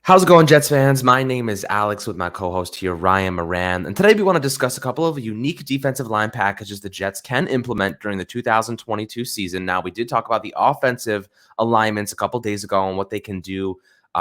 How's it going, Jets fans? My name is Alex with my co-host here, Ryan Moran. And today we want to discuss a couple of unique defensive line packages the Jets can implement during the 2022 season. Now, we did talk about the offensive alignments a couple days ago and what they can do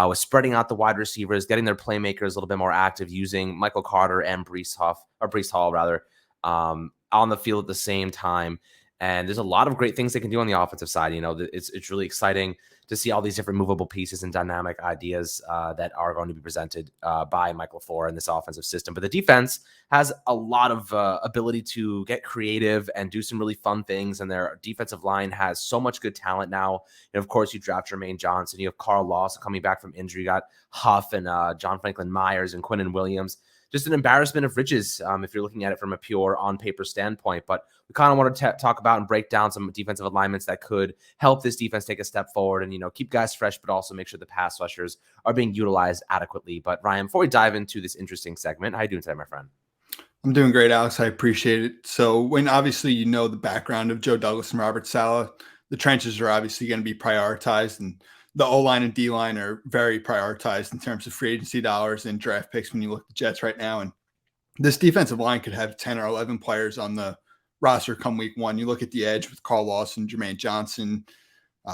with spreading out the wide receivers, getting their playmakers a little bit more active, using Michael Carter and Breece Hall rather, on the field at the same time. And there's a lot of great things they can do on the offensive side. You know, it's really exciting to see all these different movable pieces and dynamic ideas that are going to be presented by Mike LaFleur in this offensive system. But the defense has a lot of ability to get creative and do some really fun things. And their defensive line has so much good talent now. And of course, you draft Jermaine Johnson. You have Carl Lawson coming back from injury. You got Huff and John Franklin Myers and Quinnen Williams. Just an embarrassment of riches if you're looking at it from a pure on-paper standpoint. But we kind of want to talk about and break down some defensive alignments that could help this defense take a step forward and, keep guys fresh, but also make sure the pass rushers are being utilized adequately. But Ryan, before we dive into this interesting segment, how are you doing today, my friend? I'm doing great, Alex. I appreciate it. So when obviously the background of Joe Douglas and Robert Saleh, the trenches are obviously going to be prioritized, and the O-line and D-line are very prioritized in terms of free agency dollars and draft picks when you look at the Jets right now. And this defensive line could have 10 or 11 players on the roster come week one. You look at the edge with Carl Lawson, Jermaine Johnson,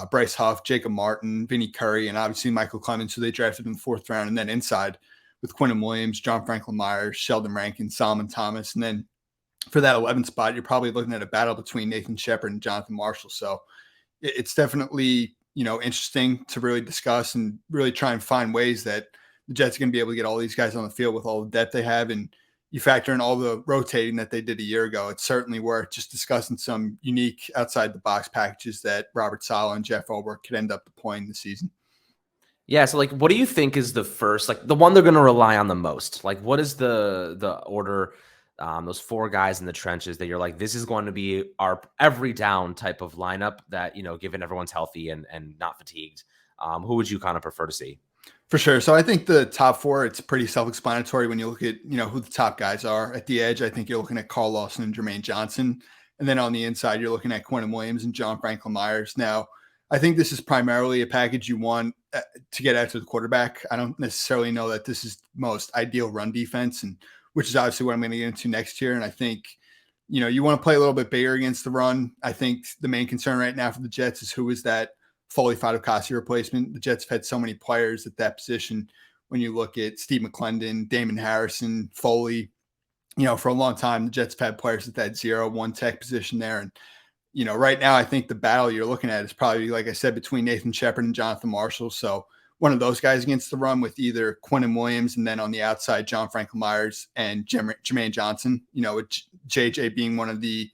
Bryce Huff, Jacob Martin, Vinny Curry, and obviously Michael Clemens, who they drafted in the fourth round. And then inside with Quinnen Williams, John Franklin Myers, Sheldon Rankin, Solomon Thomas. And then for that 11th spot, you're probably looking at a battle between Nathan Shepard and Jonathan Marshall. So it's definitely, interesting to really discuss and really try and find ways that the Jets are going to be able to get all these guys on the field with all the depth they have. And you factor in all the rotating that they did a year ago, it's certainly worth just discussing some unique outside the box packages that Robert Saleh and Jeff Ulbrich could end up deploying this season. Yeah, so what do you think is the first, the one they're going to rely on the most? What is the order, those four guys in the trenches that you're like, this is going to be our every down type of lineup that, given everyone's healthy and not fatigued, who would you kind of prefer to see? For sure. So I think the top four, it's pretty self-explanatory when you look at, who the top guys are. At the edge, I think you're looking at Carl Lawson and Jermaine Johnson. And then on the inside, you're looking at Quinnen Williams and John Franklin Myers. Now, I think this is primarily a package you want to get after the quarterback. I don't necessarily know that this is the most ideal run defense, and which is obviously what I'm going to get into next year. And I think, you want to play a little bit bigger against the run. I think the main concern right now for the Jets is who is that Foley Fatukasi replacement. The Jets have had so many players at that position. When you look at Steve McClendon, Damon Harrison, Foley, for a long time, the Jets have had players at that 0-1 tech position there. And, right now, I think the battle you're looking at is probably, like I said, between Nathan Shepard and Jonathan Marshall. So one of those guys against the run with either Quinnen Williams and then on the outside, John Franklin Myers and Jermaine Johnson, with JJ being one of the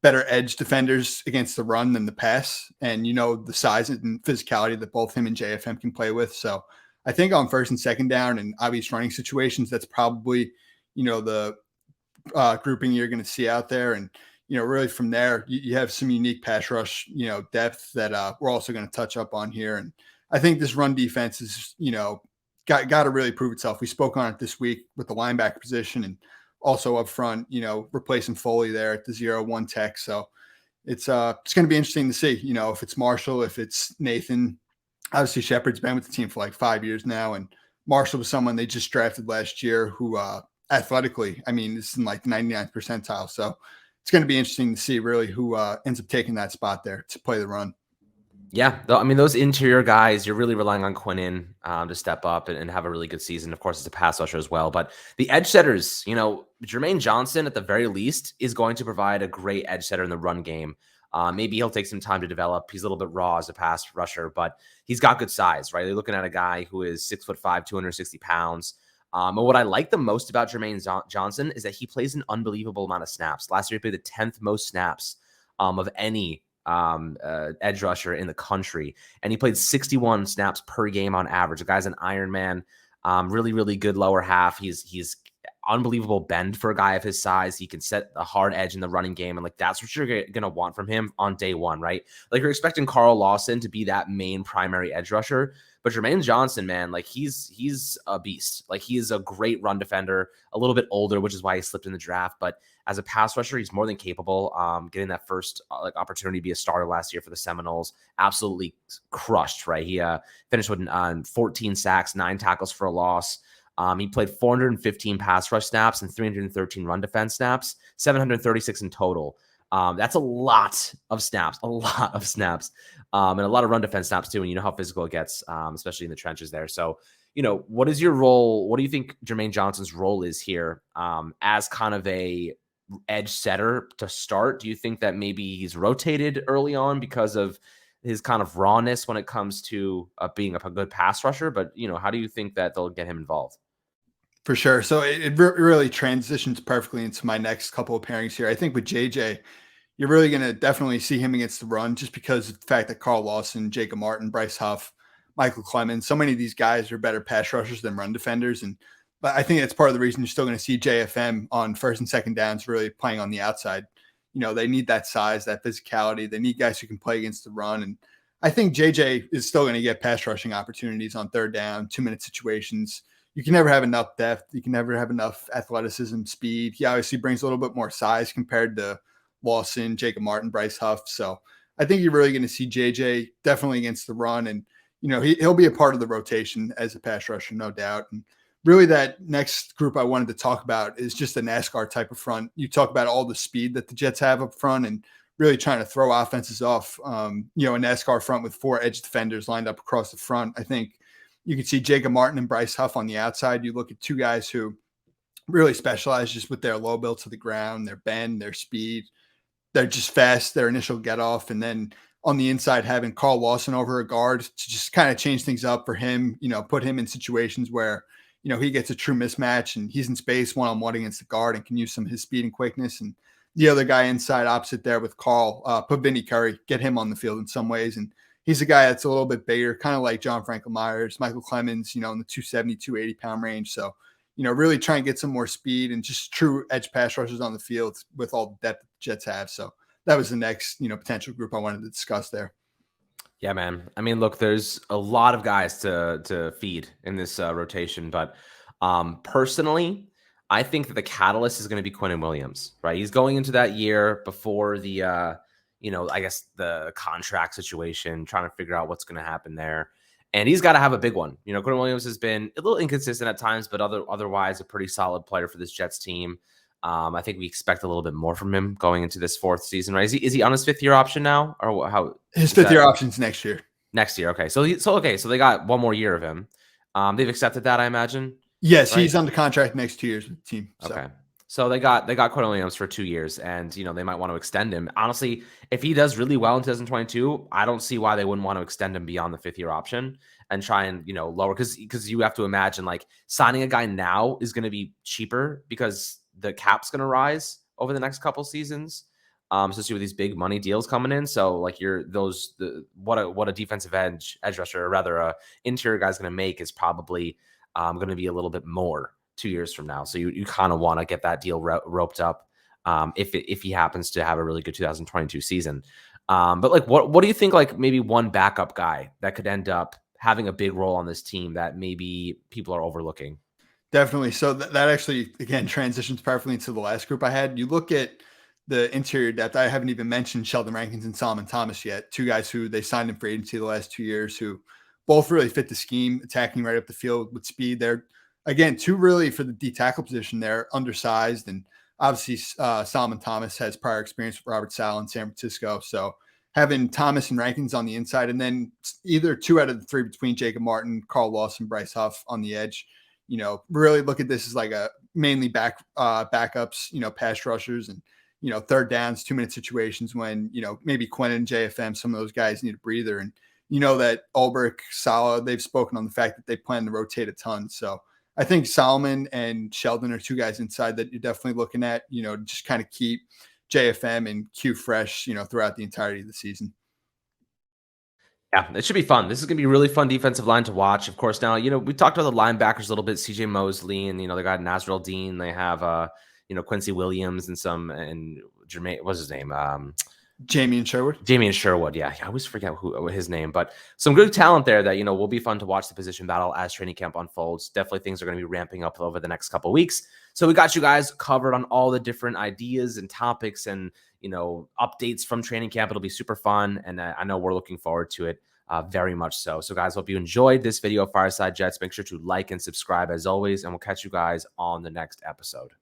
better edge defenders against the run than the pass. And, the size and physicality that both him and JFM can play with. So I think on first and second down and obvious running situations, that's probably, the grouping you're going to see out there. And, really from there, you have some unique pass rush, depth that we're also going to touch up on here. And I think this run defense is, got to really prove itself. We spoke on it this week with the linebacker position and also up front, replacing Foley there at the 0-1 tech. So it's going to be interesting to see, if it's Marshall, if it's Nathan. Obviously, Shepard's been with the team for like 5 years now, and Marshall was someone they just drafted last year who athletically, this is in like the 99th percentile. So it's going to be interesting to see really who ends up taking that spot there to play the run. Yeah, those interior guys, you're really relying on Quinnen to step up and have a really good season. Of course, it's a pass rusher as well. But the edge setters, Jermaine Johnson, at the very least, is going to provide a great edge setter in the run game. Maybe he'll take some time to develop. He's a little bit raw as a pass rusher, but he's got good size, right? They're looking at a guy who is 6'5", 260 pounds. And what I like the most about Jermaine Johnson is that he plays an unbelievable amount of snaps. Last year, he played the 10th most snaps of any edge rusher in the country, and he played 61 snaps per game on average. The guy's an Iron Man, really, really good lower half. He's unbelievable bend for a guy of his size. He can set a hard edge in the running game, and like that's what you're going to want from him on day one, right? Like you're expecting Carl Lawson to be that main primary edge rusher, but Jermaine Johnson, man, like he's a beast. Like he is a great run defender, a little bit older, which is why he slipped in the draft, but as a pass rusher, he's more than capable. Getting that first like opportunity to be a starter last year for the Seminoles, absolutely crushed, right? He finished with 14 sacks, 9 tackles for a loss. He played 415 pass rush snaps and 313 run defense snaps, 736 in total. That's a lot of snaps, and a lot of run defense snaps too. And you know how physical it gets, especially in the trenches there. So, what is your role? What do you think Jermaine Johnson's role is here as kind of a edge setter to start? Do you think that maybe he's rotated early on because of his kind of rawness when it comes to being a good pass rusher? But, how do you think that they'll get him involved? For sure. So it really transitions perfectly into my next couple of pairings here. I think with JJ, you're really going to definitely see him against the run just because of the fact that Carl Lawson, Jacob Martin, Bryce Huff, Michael Quinnen, so many of these guys are better pass rushers than run defenders. But I think that's part of the reason you're still going to see JFM on first and second downs really playing on the outside. They need that size, that physicality. They need guys who can play against the run. And I think JJ is still going to get pass rushing opportunities on third down, 2-minute situations. You can never have enough depth. You can never have enough athleticism, speed. He obviously brings a little bit more size compared to Lawson, Jacob Martin, Bryce Huff. So I think you're really going to see JJ definitely against the run. And, he'll be a part of the rotation as a pass rusher, no doubt. And really that next group I wanted to talk about is just a NASCAR type of front. You talk about all the speed that the Jets have up front and really trying to throw offenses off, a NASCAR front with 4 edge defenders lined up across the front. I think you can see Jacob Martin and Bryce Huff on the outside. You look at 2 guys who really specialize just with their low build to the ground, their bend, their speed. They're just fast, their initial get off. And then on the inside, having Carl Lawson over a guard to just kind of change things up for him, put him in situations where, he gets a true mismatch and he's in space one-on-one against the guard and can use some of his speed and quickness. And the other guy inside opposite there with Carl, put Vinny Curry, get him on the field in some ways. And he's a guy that's a little bit bigger, kind of like John Franklin Myers, Michael Clemens, in the 270, 280 pound range. So, really try and get some more speed and just true edge pass rushers on the field with all the depth the Jets have. So that was the next, potential group I wanted to discuss there. Yeah, man. I mean, look, there's a lot of guys to feed in this rotation, but personally, I think that the catalyst is going to be Quinnen Williams, right? He's going into that year before the, I guess the contract situation, trying to figure out what's going to happen there. And he's got to have a big one. Quinnen Williams has been a little inconsistent at times, but otherwise a pretty solid player for this Jets team. I think we expect a little bit more from him going into this 4th season, right? Is he on his 5th year option now, or how? His 5th year option's next year. Next year, okay. So they got one more year of him. They've accepted that, I imagine. Yes, right? He's under contract next 2 years with the team. So. Okay. So they got Quinnen Williams for 2 years, and they might want to extend him. Honestly, if he does really well in 2022, I don't see why they wouldn't want to extend him beyond the 5th year option and try and lower, because you have to imagine like signing a guy now is going to be cheaper because the cap's going to rise over the next couple seasons, especially with these big money deals coming in. So like what a defensive edge rusher, or rather a interior guy's going to make is probably going to be a little bit more 2 years from now. So you kind of want to get that deal roped up if he happens to have a really good 2022 season. But like, what do you think, like maybe one backup guy that could end up having a big role on this team that maybe people are overlooking? Definitely. So that actually, again, transitions perfectly into the last group I had. You look at the interior depth. I haven't even mentioned Sheldon Rankins and Solomon Thomas yet. 2 guys who they signed in free agency the last 2 years who both really fit the scheme, attacking right up the field with speed. They're, again, 2 really for the D tackle position. They're undersized. And obviously Solomon Thomas has prior experience with Robert Saleh in San Francisco. So having Thomas and Rankins on the inside, and then either 2 out of the 3 between Jacob Martin, Carl Lawson, Bryce Huff on the edge, really look at this as like a mainly backups, pass rushers and, third downs, 2-minute situations when, maybe Quinnen, JFM, some of those guys need a breather. And, that Ulbrich, Saleh, they've spoken on the fact that they plan to rotate a ton. So I think Solomon and Sheldon are 2 guys inside that you're definitely looking at, just kind of keep JFM and Q fresh, throughout the entirety of the season. Yeah, it should be fun. This is going to be a really fun defensive line to watch. Of course, now, we talked about the linebackers a little bit, CJ Mosley, and, they got Nasr Dean. They have, Quincy Williams and Jermaine, what's his name? Jamie and Sherwood. Jamie and Sherwood. Yeah, I always forget his name, but some good talent there that, will be fun to watch the position battle as training camp unfolds. Definitely things are going to be ramping up over the next couple of weeks. So we got you guys covered on all the different ideas and topics and, updates from training camp. It'll be super fun. And I know we're looking forward to it very much so. So guys, hope you enjoyed this video of Fireside Jets. Make sure to like and subscribe as always, and we'll catch you guys on the next episode.